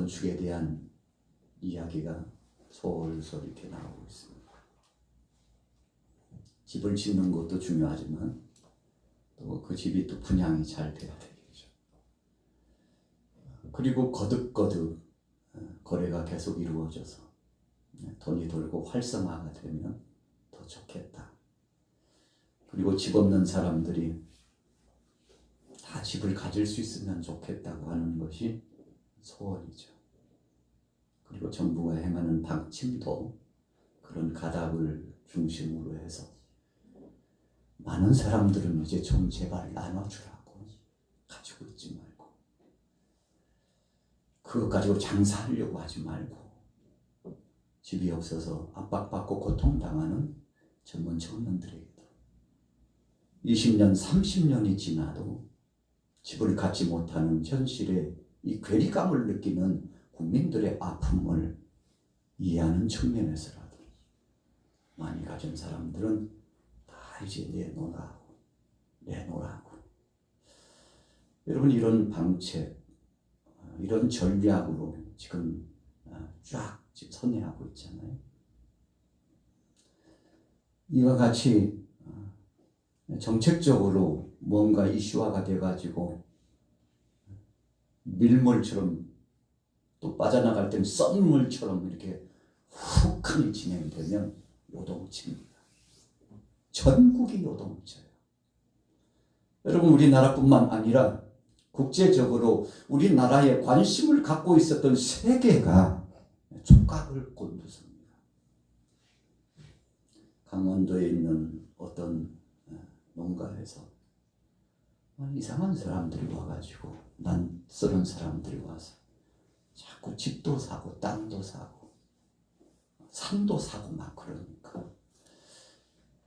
건축에 대한 이야기가 솔솔 이렇게 나오고 있습니다. 집을 짓는 것도 중요하지만 또 그 집이 또 분양이 잘 돼야 되겠죠. 그리고 거듭거듭 거래가 계속 이루어져서 돈이 돌고 활성화가 되면 더 좋겠다. 그리고 집 없는 사람들이 다 집을 가질 수 있으면 좋겠다고 하는 것이 소원이죠. 그리고 정부가 행하는 방침도 그런 가닥을 중심으로 해서 많은 사람들은 이제 좀 제발 나눠주라고, 가지고 있지 말고 그거 가지고 장사하려고 하지 말고, 집이 없어서 압박받고 고통당하는 젊은 청년들에게도 20년, 30년이 지나도 집을 갖지 못하는 현실에 이 괴리감을 느끼는 국민들의 아픔을 이해하는 측면에서라도 많이 가진 사람들은 다 이제 내놓으라고. 여러분, 이런 방책, 이런 전략으로 지금 쫙 지금 선회하고 있잖아요. 이와 같이 정책적으로 뭔가 이슈화가 돼가지고 밀물처럼 또 빠져나갈 때는 썰물처럼 이렇게 훅하니 진행되면 요동칩니다. 전국이 요동쳐요. 여러분, 우리나라뿐만 아니라 국제적으로 우리나라에 관심을 갖고 있었던 세계가 촉각을 곤두섭니다. 강원도에 있는 어떤 농가에서 이상한 사람들이 와가지고, 낯설은 사람들이 와서 자꾸 집도 사고 땅도 사고 산도 사고 막 그러니까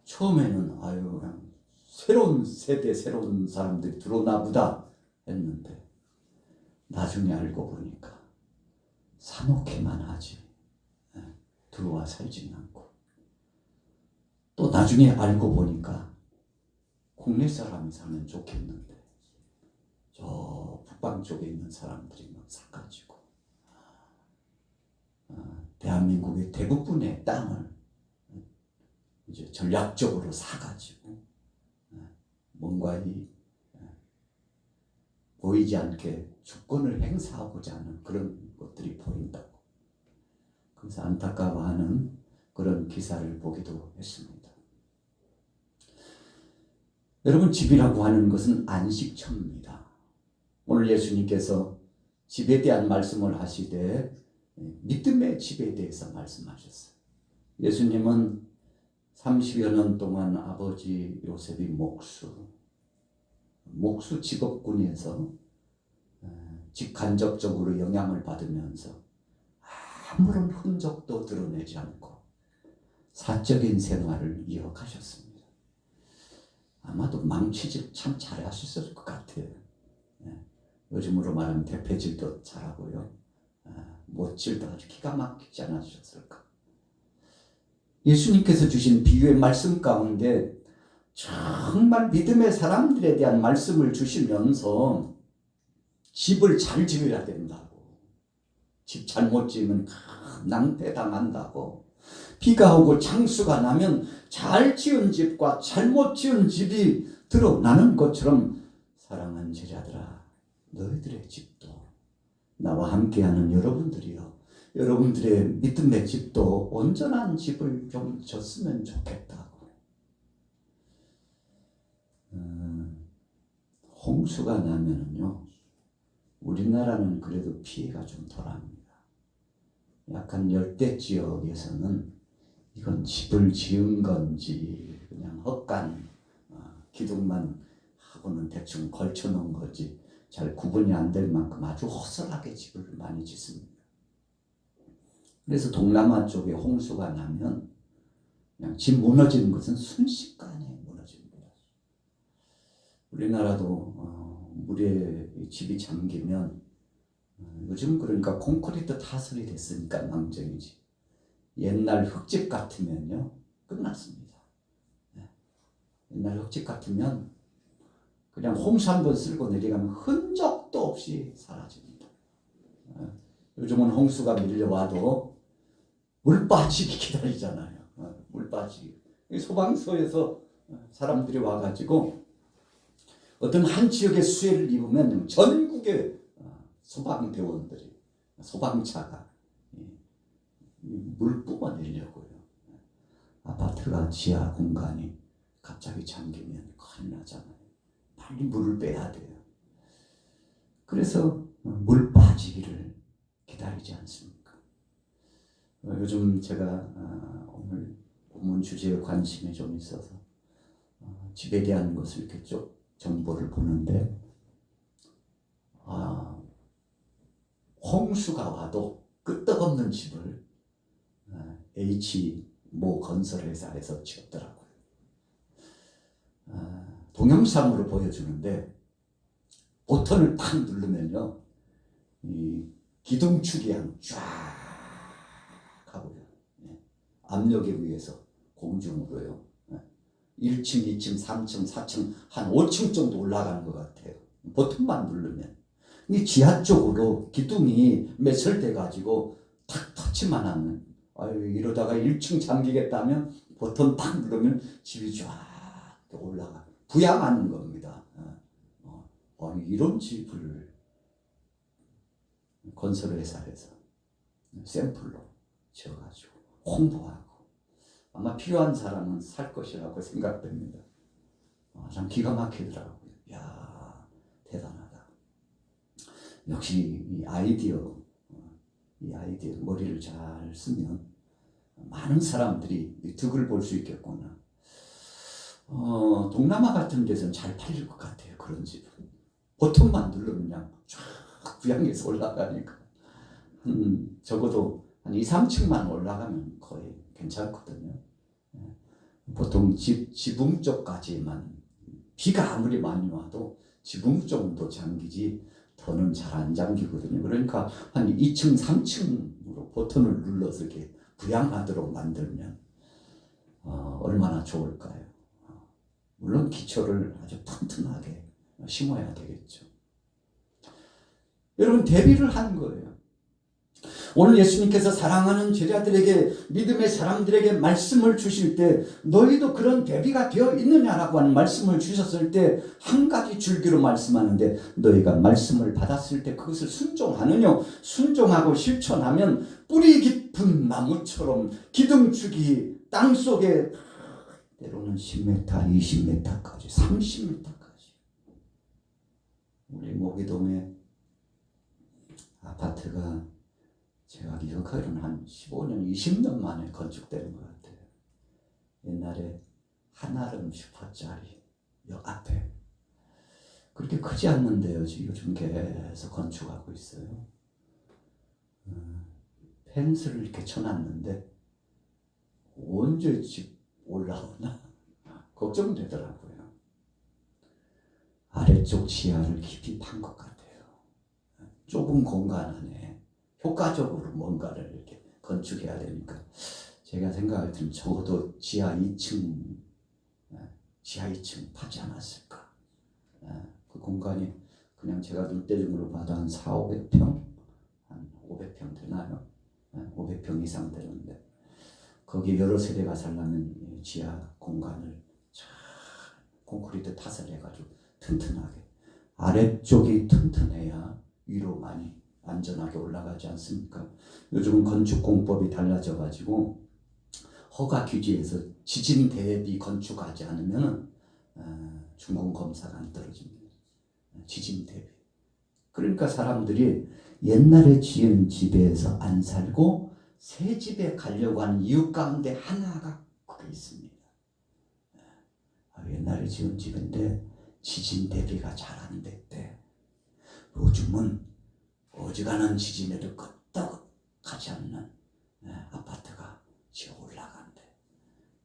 처음에는 그냥 새로운 세대, 새로운 사람들이 들어오나 보다 했는데 나중에 알고 보니까 사놓기만 하지 들어와 살지는 않고, 또 나중에 알고 보니까 국내 사람이 사면 좋겠는데 저 북방 쪽에 있는 사람들이 막 사가지고 대한민국의 대부분의 땅을 이제 전략적으로 사가지고 뭔가 이 보이지 않게 주권을 행사하고자 하는 그런 것들이 보인다고. 그래서 안타까워하는 그런 기사를 보기도 했습니다. 여러분, 집이라고 하는 것은 안식처입니다. 오늘 예수님께서 집에 대한 말씀을 하시되 믿음의 집에 대해서 말씀하셨어요. 예수님은 30여 년 동안 아버지 요셉이 목수 직업군에서 직간접적으로 영향을 받으면서 아무런 흔적도 드러내지 않고 사적인 생활을 이어가셨습니다. 아마도 망치질 참 잘하셨을 것 같아요. 요즘으로 말하면 대패질도 잘하고요. 못질도 아주 기가 막히지 않으셨을까. 예수님께서 주신 비유의 말씀 가운데 정말 믿음의 사람들에 대한 말씀을 주시면서 집을 잘 지어야 된다고, 집 잘못 지으면 낭패당한다고, 비가 오고 창수가 나면 잘 지은 집과 잘못 지은 집이 드러나는 것처럼 사랑하는 제자들아, 너희들의 집도 나와 함께하는 여러분들이요, 여러분들의 믿음의 집도 온전한 집을 좀 졌으면 좋겠다고. 홍수가 나면은요, 우리나라는 그래도 피해가 좀 덜합니다. 약간 열대 지역에서는 이건 집을 지은 건지 그냥 헛간 기둥만 하고는 대충 걸쳐 놓은 거지 잘 구분이 안 될 만큼 아주 허술하게 집을 많이 짓습니다. 그래서 동남아 쪽에 홍수가 나면 그냥 집 무너지는 것은 순식간에 무너집니다. 우리나라도 물에 집이 잠기면 요즘 그러니까 콘크리트 타설이 됐으니까 망정이지, 옛날 흙집 같으면요 끝났습니다. 옛날 흙집 같으면 그냥 홍수 한 번 쓸고 내려가면 흔적도 없이 사라집니다. 요즘은 홍수가 밀려와도 물 빠지기 기다리잖아요. 물 빠지기. 소방서에서 사람들이 와가지고 어떤 한 지역의 수해를 입으면 전국의 소방대원들이, 소방차가 물 뿜어내려고요. 아파트가 지하 공간이 갑자기 잠기면 큰일 나잖아요. 빨리 물을 빼야 돼요. 그래서 물 빠지기를 기다리지 않습니까? 요즘 제가 오늘 본문 주제에 관심이 좀 있어서 집에 대한 것을 이렇게 쭉 정보를 보는데 홍수가 와도 끄떡없는 집을 H모 건설회사에서 지었더라고요. 동영상으로 보여주는데 버튼을 탁 누르면요, 이 기둥축이 쫙 가고요. 압력에 의해서 공중으로요. 1층, 2층, 3층, 4층, 한 5층 정도 올라가는 것 같아요. 버튼만 누르면. 이 지하 쪽으로 기둥이 매설돼 가지고 탁 터치만 하면, 이러다가 1층 잠기겠다면 버튼 탁 누르면 집이 쫙 올라가. 부양하는 겁니다. 이런 집을 건설회사에서 샘플로 지어가지고 홍보하고 아마 필요한 사람은 살 것이라고 생각됩니다. 참 기가 막히더라고요. 야, 대단하다. 역시 이 아이디어 머리를 잘 쓰면 많은 사람들이 득을 볼 수 있겠구나. 동남아 같은 데서는 잘 팔릴 것 같아요. 그런 집은 버튼만 누르면 그냥 쫙 부양해서 올라가니까 적어도 한 2, 3층만 올라가면 거의 괜찮거든요. 보통 지붕 쪽까지만, 비가 아무리 많이 와도 지붕 정도 잠기지 더는 잘 안 잠기거든요. 그러니까 한 2층, 3층으로 버튼을 눌러서 이렇게 부양하도록 만들면 얼마나 좋을까요? 물론 기초를 아주 튼튼하게 심어야 되겠죠. 여러분, 대비를 한 거예요. 오늘 예수님께서 사랑하는 제자들에게, 믿음의 사람들에게 말씀을 주실 때 너희도 그런 대비가 되어 있느냐라고 하는 말씀을 주셨을 때 한 가지 줄기로 말씀하는데, 너희가 말씀을 받았을 때 그것을 순종하느냐? 순종하고 실천하면 뿌리 깊은 나무처럼 기둥축이 땅속에 때로는 10m, 20m까지, 30m까지. 우리 모기동에 아파트가 제가 기억하기로는 한 15년, 20년 만에 건축되는 것 같아요. 옛날에 한아름 슈퍼짜리 역 앞에. 그렇게 크지 않는데요. 지금 요즘 계속 건축하고 있어요. 펜스를 이렇게 쳐놨는데 언제 집 올라오나 걱정되더라고요. 아래쪽 지하를 깊이 판 것 같아요. 좁은 공간 안에 효과적으로 뭔가를 이렇게 건축해야 되니까 제가 생각할 때는 적어도 지하 2층 파지 않았을까. 그 공간이 그냥 제가 눈대중으로 봐도 한 400~500평? 한 500평 되나요? 500평 이상 되는데 거기 여러 세대가 살려면 지하 공간을 잘 콘크리트 탓을 해가지고 튼튼하게, 아래쪽이 튼튼해야 위로 많이 안전하게 올라가지 않습니까? 요즘은 건축 공법이 달라져가지고 허가 규제에서 지진 대비 건축하지 않으면 준공 검사가 안 떨어집니다. 지진 대비. 그러니까 사람들이 옛날에 지은 집에서 안 살고 새 집에 가려고 하는 이유 가운데 하나가 그게 있습니다. 옛날에 지은 집인데 지진 대비가 잘 안 됐대. 요즘은 어지간한 지진에도 끄떡하지 않는 아파트가 지어 올라간대.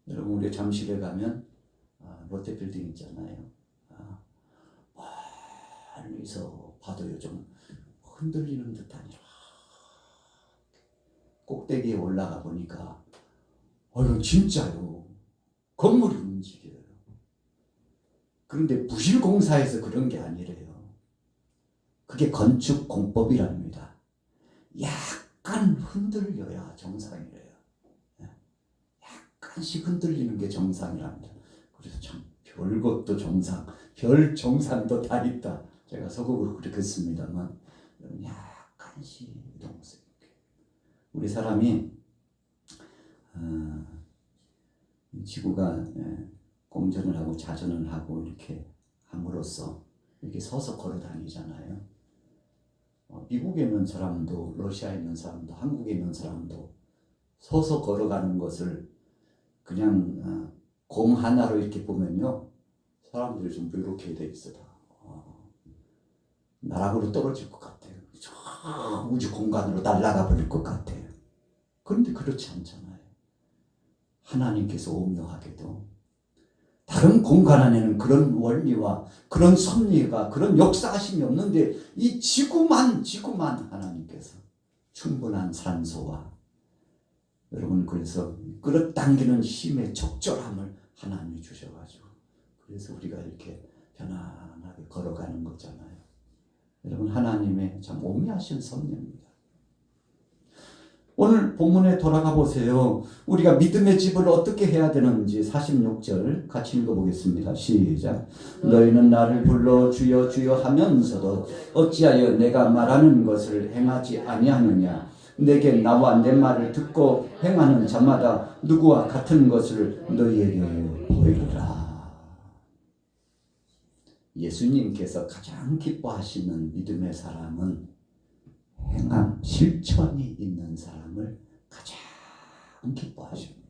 여러분, 우리 잠실에 가면 롯데빌딩 있잖아요. 멀리서 봐도 요즘 흔들리는 듯한 꼭대기에 올라가 보니까 진짜요. 건물이 움직여요. 그런데 부실공사에서 그런 게 아니래요. 그게 건축 공법이랍니다. 약간 흔들려야 정상이래요. 약간씩 흔들리는 게 정상이랍니다. 그래서 참 별것도 정상, 별 정상도 다 있다. 제가 서곡으로 그렇게 했습니다만 약간씩 이동하세요. 우리 사람이 지구가 공전을 하고 자전을 하고 이렇게 함으로써 이렇게 서서 걸어 다니잖아요. 미국에 있는 사람도, 러시아에 있는 사람도, 한국에 있는 사람도 서서 걸어가는 것을 그냥 공 하나로 이렇게 보면요, 사람들이 좀 이렇게 돼 있어. 나락으로 떨어질 것 같아요. 저 우주 공간으로 날아가 버릴 것 같아요. 그런데 그렇지 않잖아요. 하나님께서 오묘하게도 다른 공간 안에는 그런 원리와 그런 섭리가, 그런 역사하심이 없는데 이 지구만 하나님께서 충분한 산소와, 여러분, 그래서 끌어당기는 힘의 적절함을 하나님이 주셔가지고 그래서 우리가 이렇게 편안하게 걸어가는 거잖아요. 여러분, 하나님의 참 오묘하신 섭리입니다. 오늘 본문에 돌아가 보세요. 우리가 믿음의 집을 어떻게 해야 되는지 46절 같이 읽어보겠습니다. 시작. 너희는 나를 불러 주여 주여 하면서도 어찌하여 내가 말하는 것을 행하지 아니하느냐. 내게 나와 내 말을 듣고 행하는 자마다 누구와 같은 것을 너희에게 보이리라. 예수님께서 가장 기뻐하시는 믿음의 사람은 행함, 실천이 있는 사람을 가장 기뻐하십니다.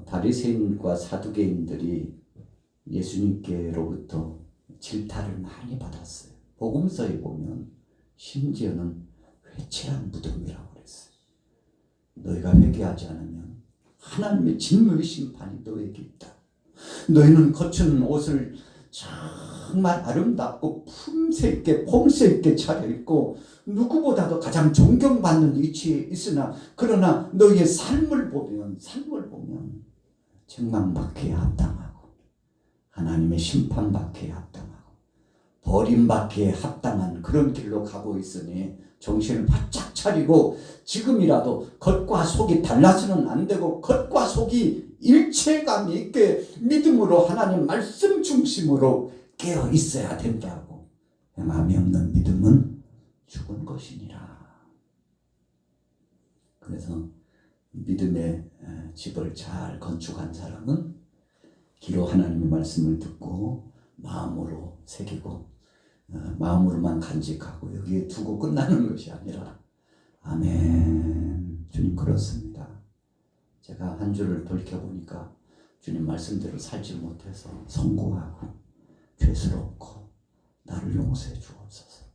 바리새인과 사두개인들이 예수님께로부터 질타를 많이 받았어요. 복음서에 보면 심지어는 회칠한 무덤이라고 그랬어요. 너희가 회개하지 않으면 하나님의 진노의 심판이 너에게 있다. 너희는 거친 옷을 정말 아름답고 품새 있게 폼새 있게 차려입고 누구보다도 가장 존경받는 위치에 있으나 그러나 너희의 삶을 보면 책망받기에 합당하고 하나님의 심판받기에 합당하고 버림받기에 합당한 그런 길로 가고 있으니 정신을 바짝 차리고 지금이라도 겉과 속이 달라서는 안 되고 겉과 속이 일체감이 있게 믿음으로 하나님 말씀 중심으로 깨어 있어야 된다고. 행함이 없는 믿음은 죽은 것이니라. 그래서 믿음의 집을 잘 건축한 사람은 귀로 하나님의 말씀을 듣고 마음으로 새기고 마음으로만 간직하고 여기에 두고 끝나는 것이 아니라, 아멘. 주님, 그렇습니다. 제가 한 주를 돌이켜보니까 주님 말씀대로 살지 못해서 성공하고 죄스럽고 나를 용서해 주옵소서.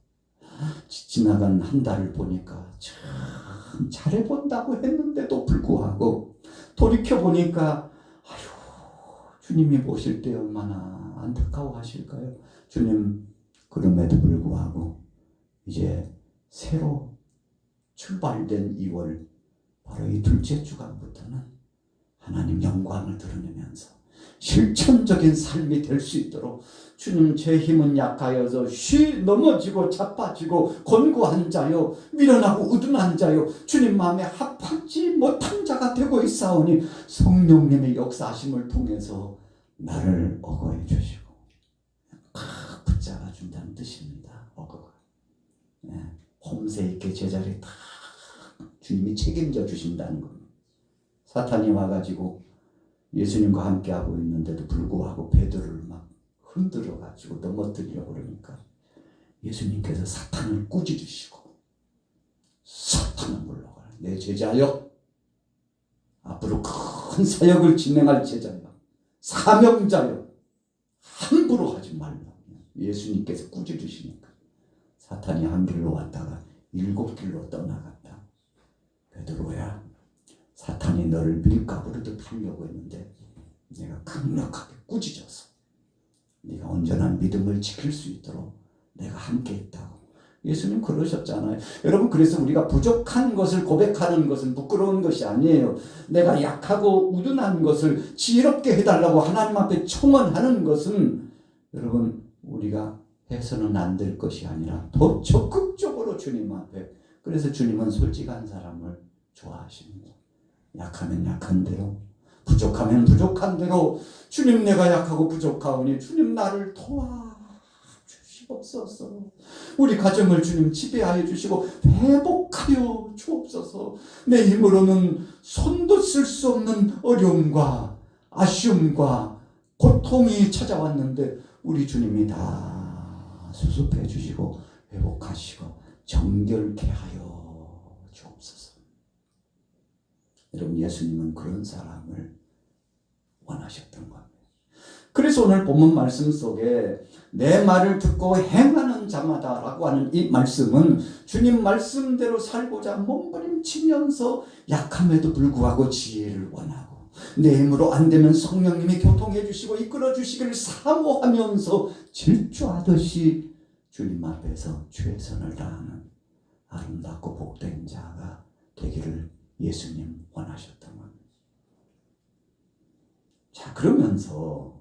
지나간 한 달을 보니까 참 잘해본다고 했는데도 불구하고 돌이켜보니까 주님이 보실 때 얼마나 안타까워하실까요? 주님, 그럼에도 불구하고 이제 새로 출발된 2월 바로 이 둘째 주간부터는 하나님 영광을 드러내면서 실천적인 삶이 될 수 있도록 주님, 제 힘은 약하여서 넘어지고 자빠지고 곤고한 자요 미련하고 우둔한 자요 주님 마음에 합하지 못한 자가 되고 있사오니 성령님의 역사하심을 통해서 나를 어거해 주시고 붙잡아 준다는 뜻입니다. 어거가 홈새 있게 제자리 다 주님이 책임져 주신다는 겁니다. 사탄이 와가지고 예수님과 함께하고 있는데도 불구하고 베드로를 막 흔들어가지고 넘어뜨리려고 그러니까 예수님께서 사탄을 꾸짖으시고, 사탄아 물러가라. 내 제자여, 앞으로 큰 사역을 진행할 제자여, 사명자여, 함부로 하지 말라. 예수님께서 꾸짖으시니까 사탄이 한 길로 왔다가 7길로 떠나갔다. 베드로야, 사탄이 너를 밀가부르듯 하려고 했는데 내가 강력하게 꾸짖어서 네가 온전한 믿음을 지킬 수 있도록 내가 함께 있다고. 예수님 그러셨잖아요. 여러분, 그래서 우리가 부족한 것을 고백하는 것은 부끄러운 것이 아니에요. 내가 약하고 우둔한 것을 지혜롭게 해달라고 하나님 앞에 청원하는 것은 여러분, 우리가 해서는 안 될 것이 아니라 더 적극적으로 진짜로 주님 앞에. 그래서 주님은 솔직한 사람을 좋아하십니다. 약하면 약한 대로, 부족하면 부족한 대로, 주님 내가 약하고 부족하오니 주님 나를 도와주시옵소서. 우리 가정을 주님 지배하여 주시고 회복하여 주옵소서. 내 힘으로는 손도 쓸 수 없는 어려움과 아쉬움과 고통이 찾아왔는데 우리 주님이 다 수습해 주시고 회복하시고 정결케 하여 주옵소서. 여러분, 예수님은 그런 사람을 원하셨던 겁니다. 그래서 오늘 본문 말씀 속에 내 말을 듣고 행하는 자마다 라고 하는 이 말씀은 주님 말씀대로 살고자 몸부림치면서 약함에도 불구하고 지혜를 원하고 내 힘으로 안 되면 성령님이 교통해 주시고 이끌어 주시기를 사모하면서 질주하듯이 주님 앞에서 최선을 다하는 아름답고 복된 자가 되기를 예수님 원하셨던 겁니다. 자, 그러면서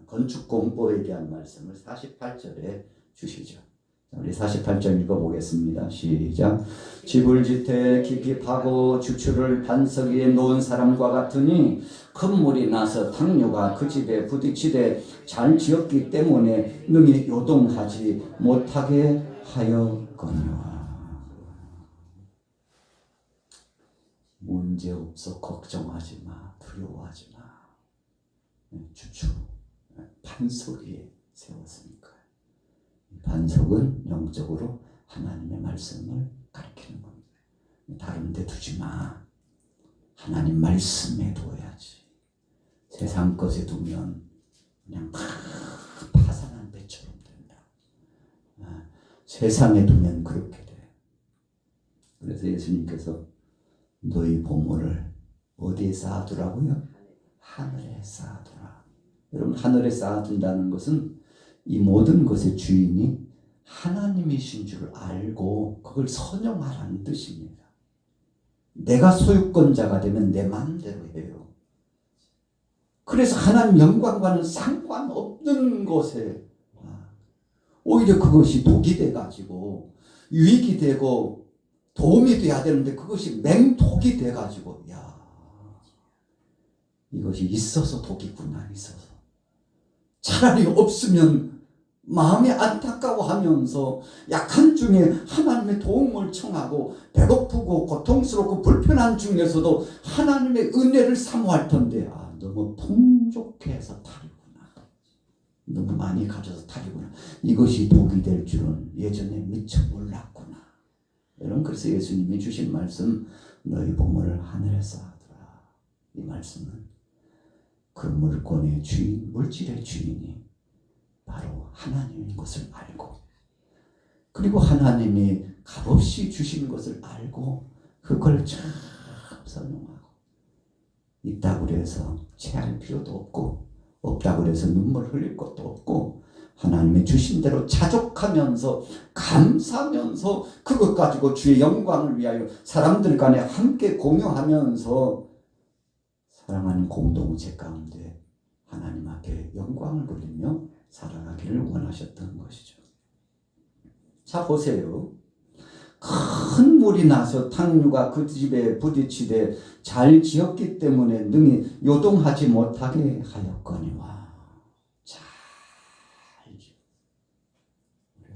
건축공법에 대한 말씀을 48절에 주시죠. 우리 48절 읽어보겠습니다. 시작. 집을 짓되 깊이 파고 주추를 반석 위에 놓은 사람과 같으니 큰 물이 나서 탕류가 그 집에 부딪히되 잘 지었기 때문에 능히 요동하지 못하게 하였거니와. 문제없어 걱정하지 마, 두려워하지 마. 주추 반석 위에 세웠으니까. 반석은 영적으로 하나님의 말씀을 가리키는 겁니다. 다른 데 두지 마. 하나님 말씀에 둬야지. 세상 것에 두면 그냥 다 파산한 배처럼 된다. 세상에 두면 그렇게 돼. 그래서 예수님께서 너희 보물을 어디에 쌓아두라고요? 하늘에 쌓아두라. 여러분, 하늘에 쌓아둔다는 것은 이 모든 것의 주인이 하나님이신 줄 알고 그걸 선용하라는 뜻입니다. 내가 소유권자가 되면 내 마음대로 해요. 그래서 하나님 영광과는 상관없는 것에 오히려 그것이 독이 돼가지고 유익이 되고 도움이 돼야 되는데 그것이 맹독이 돼가지고 이것이 있어서 독이구나. 있어서 차라리 없으면 마음이 안타까워하면서 약한 중에 하나님의 도움을 청하고 배고프고 고통스럽고 불편한 중에서도 하나님의 은혜를 사모할 텐데 너무 풍족해서 탈이구나. 너무 많이 가져서 탈이구나. 이것이 독이 될 줄은 예전에 미처 몰랐구나. 여러분, 그래서 예수님이 주신 말씀 너희 보물을 하늘에 쌓아두라. 이 말씀은 그 물건의 주인, 물질의 주인이 바로 하나님인 것을 알고 그리고 하나님이 값없이 주신 것을 알고 그걸 참 선용하고 있다고 해서 체할 필요도 없고 없다고 해서 눈물 흘릴 것도 없고 하나님의 주신 대로 자족하면서 감사하면서 그것 가지고 주의 영광을 위하여 사람들 간에 함께 공유하면서 사랑하는 공동체 가운데 하나님 앞에 영광을 돌리며 살아가기를 원하셨던 것이죠. 자, 보세요. 큰 물이 나서 탕류가 그 집에 부딪히되 잘 지었기 때문에 능히 요동하지 못하게 하였거니와.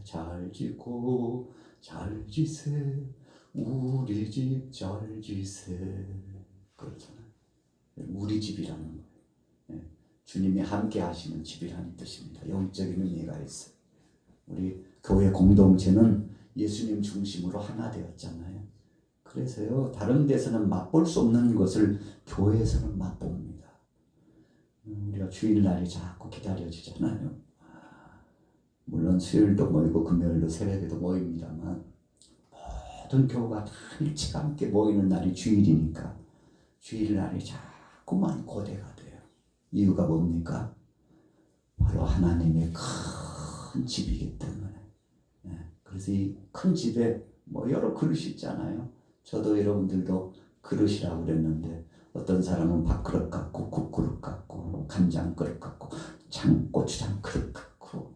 잘 짓고 잘 지세 우리 집 잘 지세 그렇잖아요. 우리 집이라는 거예요. 주님이 함께 하시는 집이라는 뜻입니다. 영적인 의미가 있어요. 우리 교회 공동체는 예수님 중심으로 하나 되었잖아요. 그래서요, 다른 데서는 맛볼 수 없는 것을 교회에서는 맛봅니다. 우리가 주일날이 자꾸 기다려지잖아요. 물론 수요일도 모이고 금요일도 새벽에도 모입니다만 모든 교우가 다 일찍 함께 모이는 날이 주일이니까 주일날이 자꾸만 고대가 돼요. 이유가 뭡니까? 바로 하나님의 큰 집이기 때문에. 그래서 이 큰 집에 여러 그릇이 있잖아요. 저도 여러분들도 그릇이라고 그랬는데 어떤 사람은 밥그릇 같고 국그릇 같고 간장 그릇 같고 고추장 그릇 같고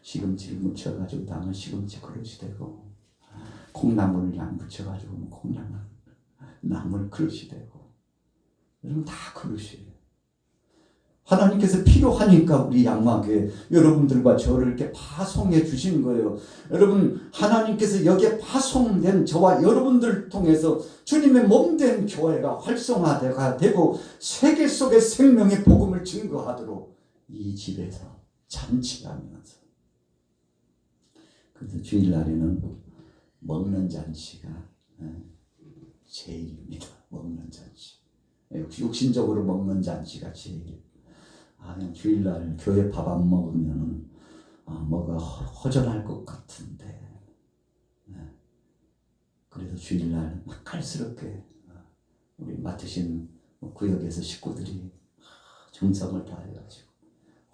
시금치를 묻혀가지고 담은 시금치 그릇이 되고 콩나물을 양 붙여가지고 콩나물 나물 그릇이 되고, 여러분 다 그릇이에요. 하나님께서 필요하니까 우리 양화교회 여러분들과 저를 이렇게 파송해 주신 거예요. 여러분 하나님께서 여기에 파송된 저와 여러분들을 통해서 주님의 몸된 교회가 활성화가 되고 세계 속의 생명의 복음을 증거하도록 이 집에서 잔치하면서, 그래서 주일날에는 먹는 잔치가 제일입니다. 먹는 잔치. 육신적으로 먹는 잔치가 제일. 그냥 주일날 교회 밥 안 먹으면 뭐가 허전할 것 같은데, 그래도 주일날 맛깔스럽게 우리 맡으신 구역에서 식구들이 정성을 다해가지고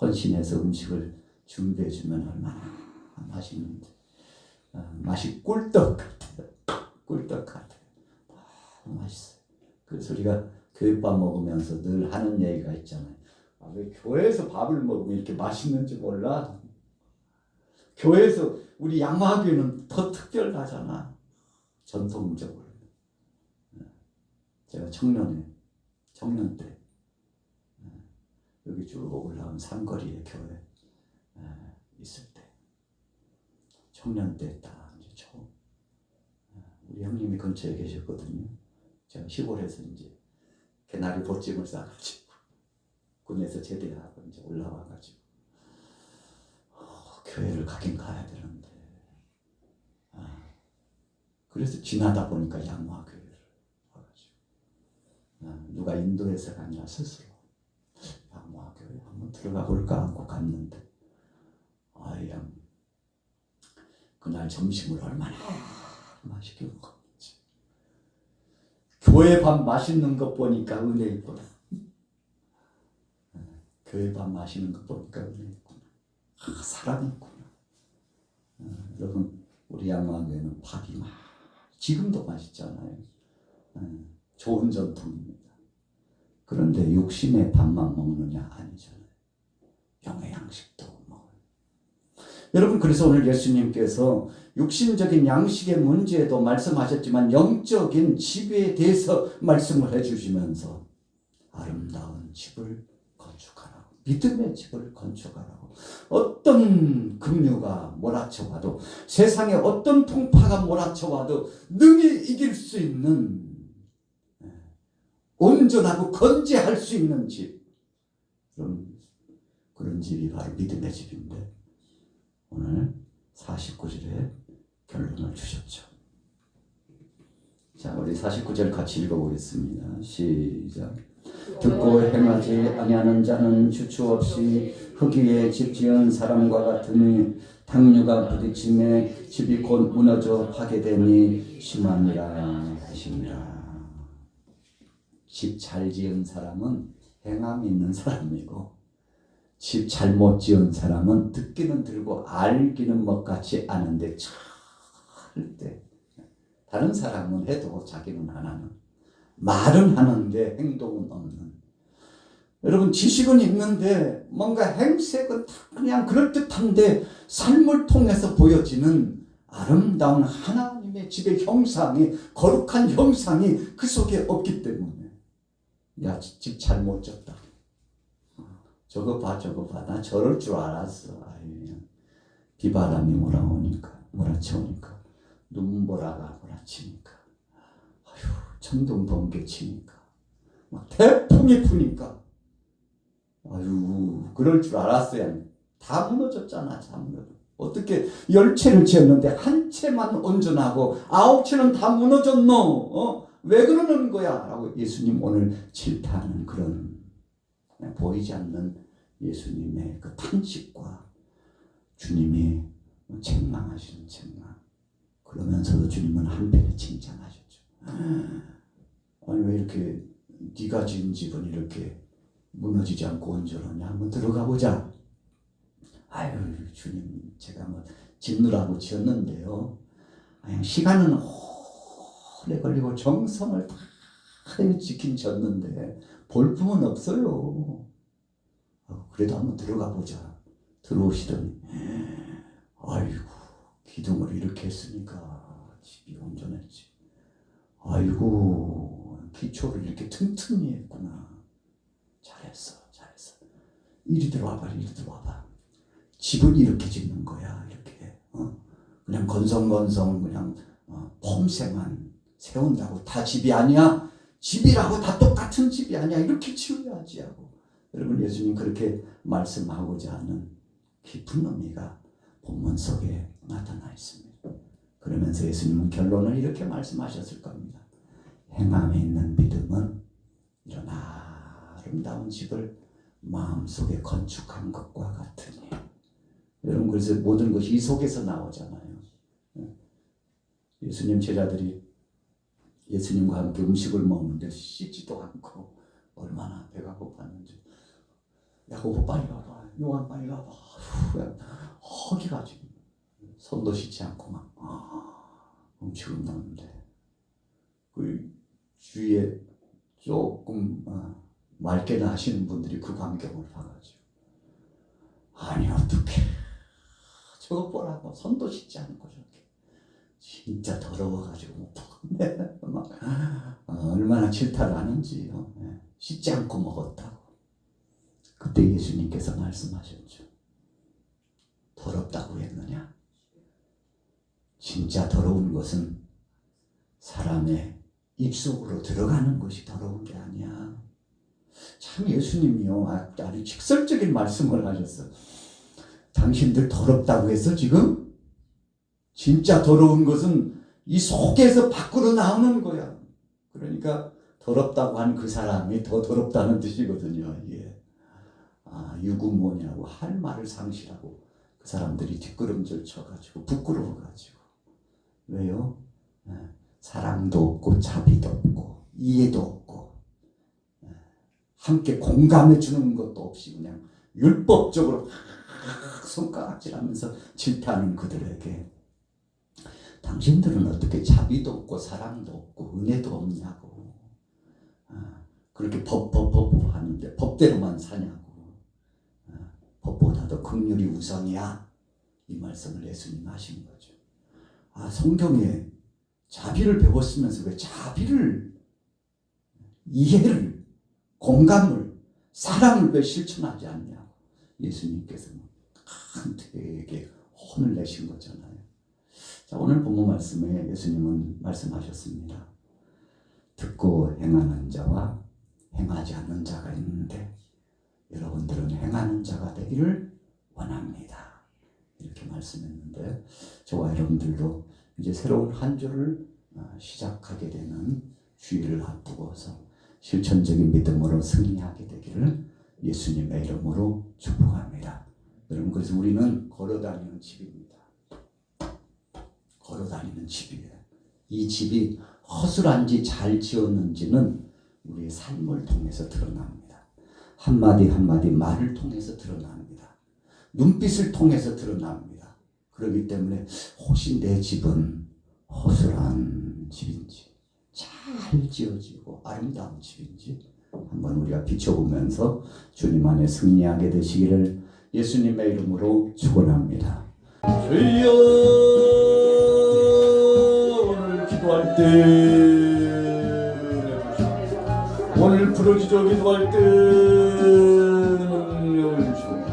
헌신해서 음식을 준비해주면 얼마나 맛있는데, 맛이 꿀떡 같아요. 꿀떡 같아요. 맛있어요. 그래서 우리가 교회밥 먹으면서 늘 하는 얘기가 있잖아요. 왜 교회에서 밥을 먹으면 이렇게 맛있는지 몰라? 교회에서 우리 양화교회는 더 특별하잖아. 전통적으로. 제가 청년 때 여기 쭉 올라온 삼거리에 교회 있을 때, 청년 때 딱 이제 처음 우리 형님이 근처에 계셨거든요. 제가 시골에서 이제 개나리 보찜을 싸가지고 군에서 제대하고 이제 올라와가지고 교회를 가긴 가야 되는데, 그래서 지나다 보니까 양화교회를 와가지고 누가 인도해서가 아니라 스스로 양화교회 한번 들어가 볼까 하고 갔는데, 양 그날 점심을 얼마나 맛있게 먹었는지. 교회 밥 맛있는 것 보니까 은혜 있구나. 교회 밥 마시는 거 보니까 은혜 있구나. 사랑이 있구나. 여러분 우리 양화교회는 밥이 지금도 맛있잖아요. 좋은 전통입니다. 그런데 육신의 밥만 먹느냐? 아니잖아요. 영의 양식도 먹어요. 여러분 그래서 오늘 예수님께서 육신적인 양식의 문제에도 말씀하셨지만 영적인 지배에 대해서 말씀을 해주시면서 아름다운 집을 건축하라고, 믿음의 집을 건축하라고. 어떤 급류가 몰아쳐와도, 세상에 어떤 풍파가 몰아쳐와도 능히 이길 수 있는, 온전하고 건재할 수 있는 집, 그런 집이 바로 믿음의 집인데, 오늘 49절에 결론을 주셨죠. 자, 우리 49절 같이 읽어보겠습니다. 시작. 듣고 행하지 아니하는 자는 주추 없이 흙 위에 집 지은 사람과 같으니 당류가 부딪힘에 집이 곧 무너져 파괴되니 심하니라 하시니라. 집 잘 지은 사람은 행함이 있는 사람이고, 집 잘못 지은 사람은 듣기는 들고 알기는 먹같이 아는데 절대, 다른 사람은 해도 자기는 안 하는, 말은 하는데 행동은 없는, 여러분 지식은 있는데 뭔가 행색은 그냥 그럴듯한데 삶을 통해서 보여지는 아름다운 하나님의 집의 형상이, 거룩한 형상이 그 속에 없기 때문에, 야, 집 잘못 졌다, 저거 봐 나 저럴 줄 알았어. 비바람이 몰아치우니까 눈보라가 몰아치니까, 천둥 번개 치니까, 막 태풍이 부니까, 그럴 줄 알았어야. 다 무너졌잖아. 다 무너져. 어떻게 10채를 지었는데 한 채만 온전하고 9채는 다 무너졌노? 왜 그러는 거야? 라고 예수님 오늘 질타하는 그런, 보이지 않는 예수님의 그 탄식과 주님이 책망하시는 책망. 그러면서도 주님은 한편에 칭찬하셨죠. 아니 왜 이렇게 네가 지은 집은 이렇게 무너지지 않고 온전하냐? 한번 들어가 보자. 아유 주님, 제가 뭐 짓느라고 지었는데요, 시간은 오래 걸리고 정성을 다 지킨 졌는데 볼품은 없어요. 그래도 한번 들어가 보자. 들어오시더니 아이고 기둥을 이렇게 했으니까 집이 온전했지. 아이고, 기초를 이렇게 튼튼히 했구나. 잘했어. 이리 들어와봐. 집을 이렇게 짓는 거야. 이렇게 그냥 건성건성 그냥 폼새만 세운다고 다 집이 아니야. 집이라고 다 똑같은 집이 아니야. 이렇게 지어야지 하고. 여러분, 예수님 그렇게 말씀하고자 하는 깊은 의미가 본문 속에 나타나 있습니다. 그러면서 예수님은 결론을 이렇게 말씀하셨을 겁니다. 행함에 있는 믿음은 이런 아름다운 집을 마음속에 건축한 것과 같으니. 여러분, 그래서 모든 것이 이 속에서 나오잖아요. 예수님 제자들이 예수님과 함께 음식을 먹는데 씻지도 않고 얼마나 배가 고팠는지. 야고보 빨리 가봐, 요한 빨리 가봐. 허기가 지금 손도 씻지 않고 막 음식을 먹는데 그 주위에 조금 맑게는 하시는 분들이 그 광경을 봐가지고 아니 어떡해, 저거 보라고 손도 씻지 않고 저렇게 진짜 더러워가지고 못 먹었네. 얼마나 질타를 하는지요. 씻지 않고 먹었다고. 그때 예수님께서 말씀하셨죠. 더럽다고 했느냐? 진짜 더러운 것은 사람의 입속으로 들어가는 것이 더러운 게 아니야. 참 예수님이요, 아주 직설적인 말씀을 하셨어. 당신들 더럽다고 해서 지금? 진짜 더러운 것은 이 속에서 밖으로 나오는 거야. 그러니까 더럽다고 한 그 사람이 더 더럽다는 뜻이거든요. 이게. 유구모냐고 할 말을 상실하고 그 사람들이 뒷걸음질 쳐가지고 부끄러워가지고. 왜요? 사랑도 없고 자비도 없고 이해도 없고 함께 공감해 주는 것도 없이 그냥 율법적으로 손가락질하면서 질타하는 그들에게 당신들은 어떻게 자비도 없고 사랑도 없고 은혜도 없냐고. 그렇게 법 하는데 법대로만 사냐고. 법보다도 긍휼이 우선이야. 이 말씀을 예수님 하신 거죠. 성경에 자비를 배웠으면서 왜 자비를, 이해를, 공감을, 사랑을 왜 실천하지 않냐고. 예수님께서는 되게 혼을 내신 거잖아요. 자, 오늘 본문 말씀에 예수님은 말씀하셨습니다. 듣고 행하는 자와 행하지 않는 자가 있는데 여러분들은 행하는 자가 되기를 원합니다. 이렇게 말씀했는데 저와 여러분들도 이제 새로운 한 주를 시작하게 되는 주일을 앞두고서 실천적인 믿음으로 승리하게 되기를 예수님의 이름으로 축복합니다. 여러분, 그래서 우리는 걸어다니는 집입니다. 걸어다니는 집이에요. 이 집이 허술한지 잘 지었는지는 우리의 삶을 통해서 드러납니다. 한마디 한마디 말을 통해서 드러납니다. 눈빛을 통해서 드러납니다. 그렇기 때문에 혹시 내 집은 허술한 집인지 잘 지어지고 아름다운 집인지 한번 우리가 비춰보면서 주님 안에 승리하게 되시기를 예수님의 이름으로 축원합니다. 주여, 오늘 기도할 때 오늘 부르짖어 기도할 때 능력을 주옵소서.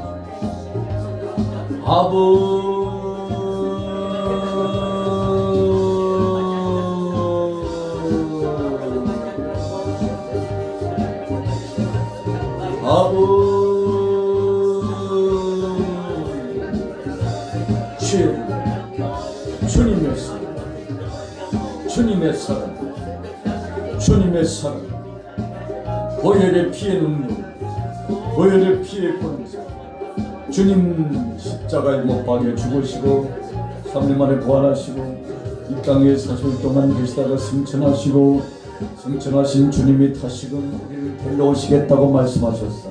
주님의 사랑, 주님의 사랑, 주님의 사랑, 보혈의 피의 능력, 보혈의 피의 권세, 주님 십자가에 못 박여 죽으시고 3일 만에 부활하시고 이 땅에 사실 동안 계시다가 승천하시고 승천하신 주님이 다시금 우리를 데려오시겠다고 말씀하셨사.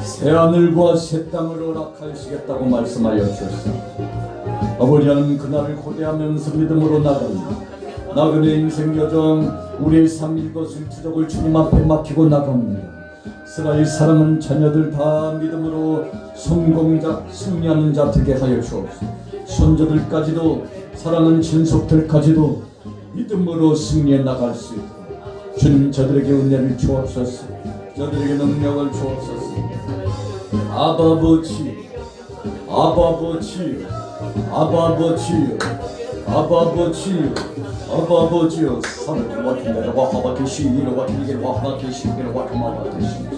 새하늘과 새 땅을 허락하시겠다고 말씀하여 주셨사. 아버지 하나님, 그날을 고대하면서 믿음으로 나갑니다. 나그네 인생 여정, 우리의 삶 일것을 투적을 주님 앞에 맡기고 나갑니다. 이스라엘 사랑하는 자녀들 다 믿음으로 성공자 승리하는 자 되게 하여 주옵소서. 손자들까지도 사랑하는 친속들까지도 믿음으로 승리해 나갈 수 있도록 주님 저들에게 은혜를 주옵소서. 저들에게 능력을 주옵소서. 아버지, 아버지, 아버지, 아버지, 아버지여, 산을 와킨데와 하바케시 이르와 킬게와 하바케시 이르와 카마바케시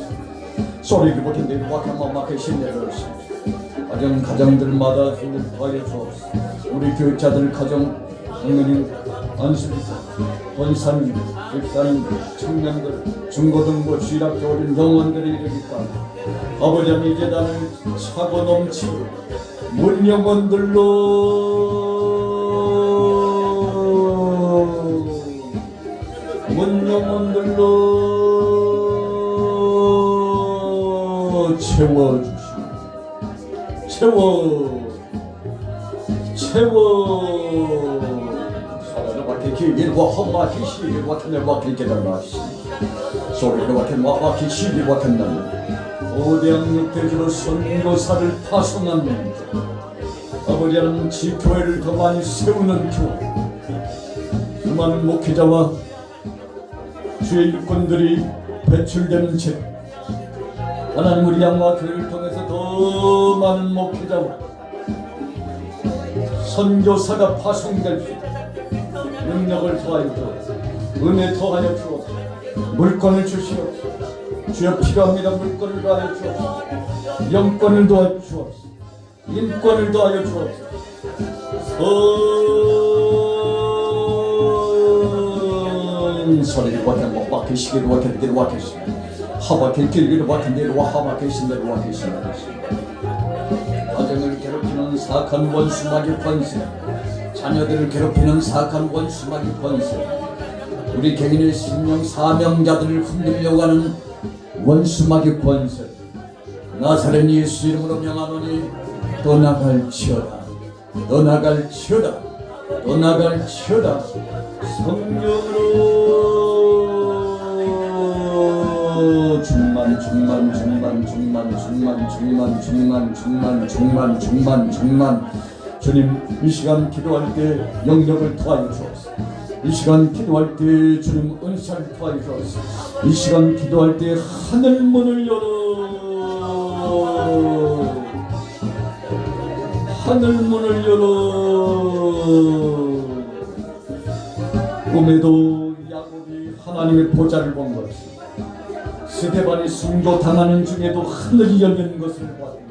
소리를 와킨데 와카마마케시 내려시 가정들마다 힘을 주옵소서. 우리 교육자들 가정 당연히 안수기사 권사님 집사님 청년들 중고등부 주일학교 어린 영혼들이 이르기까지 아버지 하나님 재단을 차고 넘치고 문 영혼들로 문 영혼들로 채워주시고 채워 사랑을 받게 길과 험하게 시길과 터널과 길게달라시 소리를 받게 마하게 시길과 터널 오대양 육대주로 선교사를 파송하는 아버지 하나님 지교회를 더 많이 세우는 교회 수많은 목회자와 주의 일꾼들이 배출되는 책 하나님 우리 양화 교회를 통해서 더 많은 목회자와 선교사가 파송될 수 능력을 더하여 주옵소서. 은혜 더하여 주옵소서. 물건을 주시옵소서. 주여 필요합니다. 물건을 더하여 주옵소서. 영권을 더하여 주옵소서. 인권을 더하여 주옵소서. 소리를 와ken 뭐 와케시기를 와켄데를 와케시 하바켄 길기를 와켄데를 와 하바케신데를 와케시 가정을 괴롭히는 사악한 원수마귀 권세 자녀들을 괴롭히는 사악한 원수마귀 권세 우리 개인의 신령 사명자들을 흔들려고 하는 원수마귀 권세 나사렛 예수 이름으로 명하노니 떠나갈지어다 떠나갈지어다 떠나갈지어다 성령으로 중만 주님 이 시간 기도할 때 영역을 더하여 주옵소서. 이 시간 기도할 때 주님 은사를 더하여 주옵소서. 이 시간 기도할 때 하늘 문을 열어 하늘 문을 열어 꿈에도 야곱이 하나님의 보좌를 본 것이 스데반이 순교당하는 중에도 하늘이 열리는 것을 보았습니다.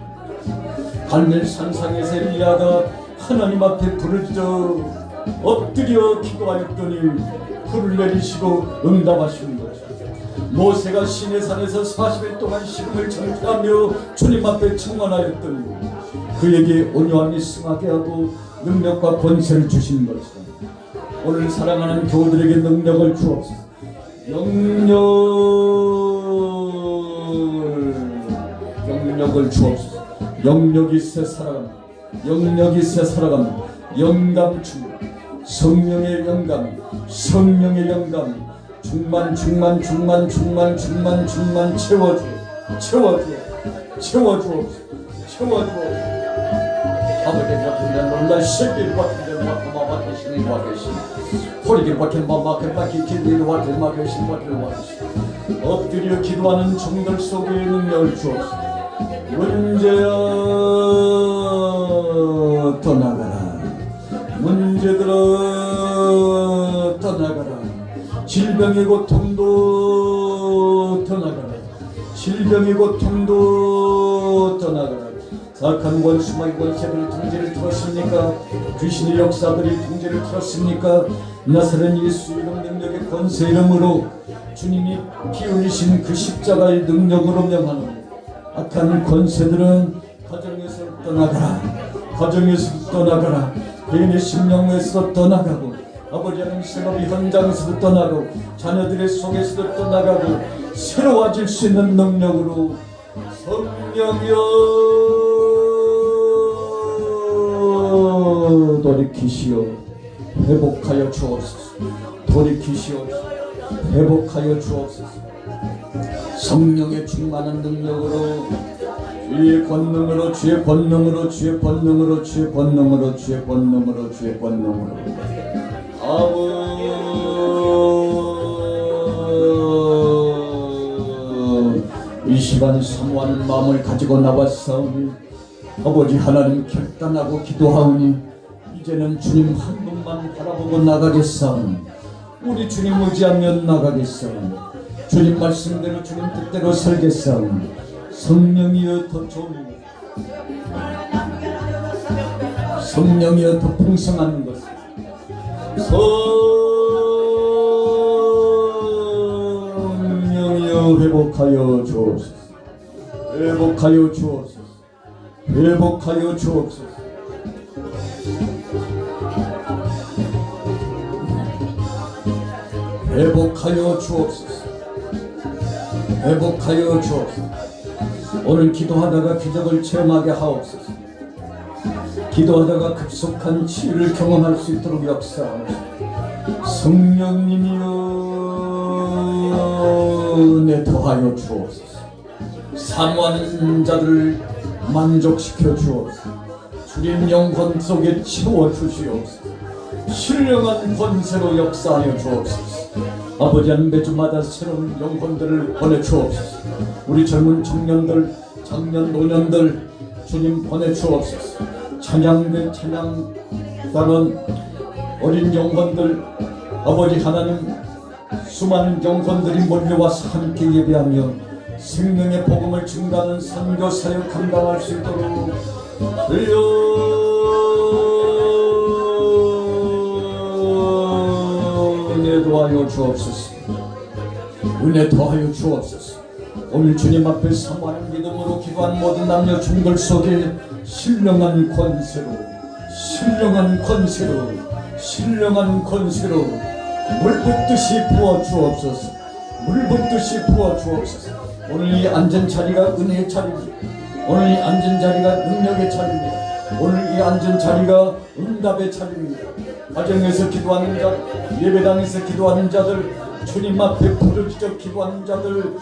갈멜 산상에서 엘리야가 하나님 앞에 부르짖어 엎드려 기도하였더니 불을 내리시고 응답하시는 것이다. 모세가 시내산에서 40일 동안 식음을 청취하며 주님 앞에 청원하였더니 그에게 온유함이 승하게 하고 능력과 권세를 주시는 것이다. 오늘 사랑하는 교우들에게 능력을 주옵소서. 영력을 주옵소서. 영력이 새 살아갑니다. 영력이 새 살아갑니다. 영감 충만 성령의 영감 성령의 영감 충만 채워주옵소서. 아버지 같은데 놀라 시길 같은데 마마 계시니 와 계시 호리길 같은 마마 그밖에 길길 와 계마 계신 와 계시 엎드려 기도하는 종들 속에 능력을 주옵소서. 문제야 떠나가라 문제들아 떠나가라 질병의 고통도 떠나가라 질병의 고통도 떠나가라 사악한 원수마귀 권세들이 통제를 틀었습니까? 귀신의 역사들이 통제를 틀었습니까? 나사렛 예수 이름 능력의 권세 이름으로 주님이 피 흘리신 그 십자가의 능력으로 명하노니 악한 권세들은 가정에서 떠나가라 가정에서 떠나가라 개인의 심령에서 떠나가고 아버지 하나님 생업의 현장에서도 떠나고 자녀들의 속에서도 떠나가고 새로워질 수 있는 능력으로 성령이여 돌이키시오 회복하여 주옵소서. 돌이키시오 회복하여 주옵소서. 성령의 충만한 능력으로 주의 권능으로 주의 권능으로 주의 권능으로 주의 권능으로 주의 권능으로 주의 권능으로 이 시간 사모하는 마음을 가지고 나왔사오니 아버지 하나님 결단하고 기도하오니 이제는 주님 한 분만 바라보고 나가겠사오니 우리 주님 의지하며 나가겠사오니 주님 말씀대로 주님 뜻대로 살겠사오니 성령이여 더 좋은 성령이여 더 풍성한 것을 성령이여 회복하여 주옵소서 회복하여 주옵소서 회복하여 주옵소서 회복하여 주옵소서 회복하여 주옵소서 오늘 기도하다가 기적을 체험하게 하옵소서 기도하다가 급속한 치유를 경험할 수 있도록 역사하옵소서 성령님이여 은혜 더하여 주옵소서 사모하는 자들을 만족시켜 주옵소서 주님 영혼 속에 채워주시옵소서 신령한 권세로 역사하여 주옵소서 아버지 한 매주마다 새로운 영혼들을 보내주옵소서 우리 젊은 청년들 장년 노년들 주님 보내주옵소서 찬양대 찬양단원 어린 영혼들 아버지 하나님 수많은 영혼들이 몰려와서 함께 예배하며 생명의 복음을 증가하는 선교 사역 감당할 수 있도록 은혜 더하여 주옵소서 은혜 더하여 주옵소서 오늘 주님 앞에 사모하는 믿음으로 기도한 모든 남녀 종들 속에 신령한 권세로 신령한 권세로 신령한 권세로 물붓듯이 부어 주옵소서 물붓듯이 부어 주옵소서 오늘 이 앉은 자리가 은혜의 자리입니다 오늘 이 앉은 자리가 능력의 자리입니다 오늘 이 앉은 자리가 응답의 자리입니다 가정에서 기도하는 자 예배당에서 기도하는 자들 주님 앞에 부르짖어 기도하는 자들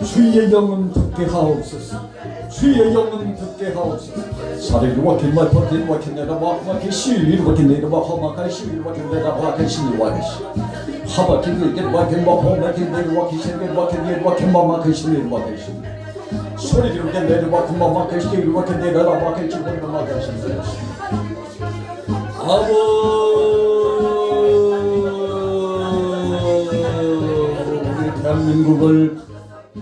주의 영은 듣게 하옵소서 주의 영은 듣게 하옵소서 사리를 와켄마 버켄 와켄내라 와케 시위를 와켄내라 와하마카 시위를 와켄내라 와케 시위 와케시 하바켄 게 와켄마 호마켄내라 와케 시위 와켄내라 와켄마마카 시위 와케시 소리를 ken내라 와켄마마카 시위 와켄내라 와케 시위마마카 시위 대한민국을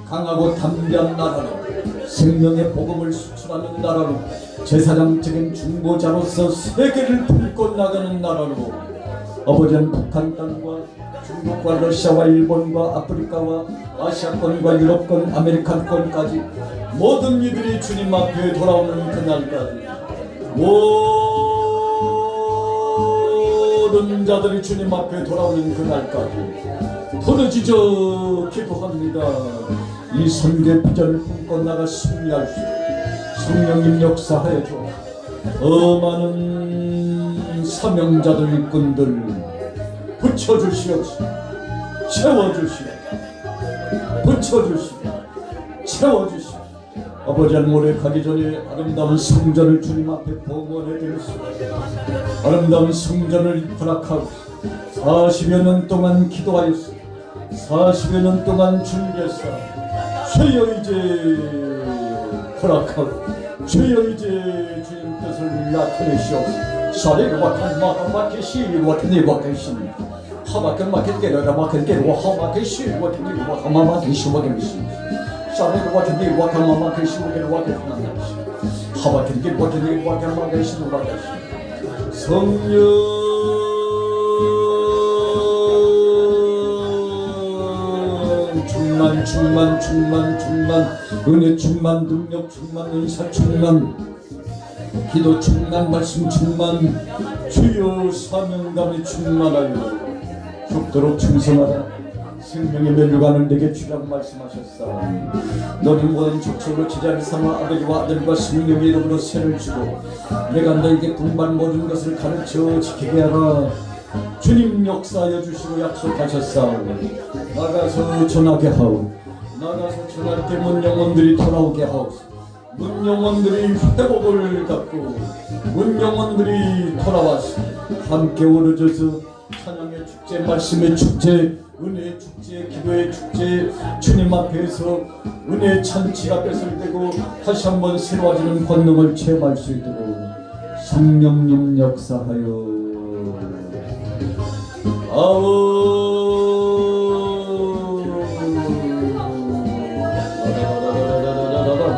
강하고 담대한 나라로 생명의 복음을 수출하는 나라로 제사장적인 중보자로서 세계를 품고 나가는 나라로 아버지는 북한 땅과 중국과 러시아와 일본과 아프리카와 아시아권과 유럽권 아메리칸권까지 모든 이들이 주님 앞에 돌아오는 그날까지 모든 자들이 주님 앞에 돌아오는 그날까지 부르짖어 기도합니다. 이 선교 비전을 품고 나가 승리할 수 성령님 역사하여 줘. 많은 사명자들 일꾼들 붙여주시옵소서. 채워주시옵소서. 붙여주시옵소서. 채워주시옵소서. 아버지 한 올해 가기 전에 아름다운 성전을 주님 앞에 봉헌해 드릴 수 아름다운 성전을 허락하고 40여 년 동안 기도하였습니다. 40여 년 동안 준비했사 주여 이제 허락하고 주여 이제 주님 뜻을 나타내시옵소서. 사리를 와칸 마하마케시 와칸니 와칸시 하마칸 마케케라 와칸케 와하마케시 와칸니 와하마마케시 와칸시 사리를 와칸니 와칸마마케시 와칸마케시 하마칸케 와칸니 와칸마케시 와칸시 성령 충만 은혜 충만 능력 충만 은사 충만 기도 충만 말씀 충만 주여 사명감이 충만하여 죽도록 충성하라. 생명의 멸류관을 내게 주라고 말씀하셨사오니 너는 모든 족속으로 제자를 삼아 아버지와 아들과 성령의 이름으로 세를 주고 내가 너에게 분반 모든 것을 가르쳐 지키게 하라. 주님 역사하여 주시고 약속하셨사오니 나가서 전하게 하오. 나가서 전할 때 문 영혼들이 돌아오게 하옵소서. 문 영혼들이 회복을 갖고 문 영혼들이 돌아와서 함께 어우러져서 찬양의 축제, 말씀의 축제, 은혜의 축제, 기도의 축제, 주님 앞에서 은혜의 잔치가 뺏을때고 다시 한번 새로워지는 권능을 체험할 수 있도록 성령님 역사하여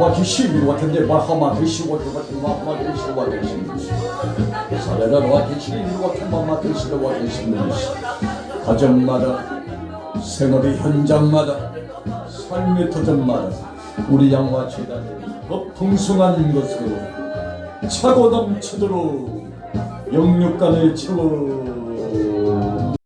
와키시미 와텐데 와하마 대시 와텐데 와하마 대시 와텐시 사레라 와키시미 와텐마 대시 와텐시 가정마다 생활의 현장마다 삶의 도전마다 우리 양화 재단이 더 풍성한 것으로 차고 넘치도록 영육간을 채워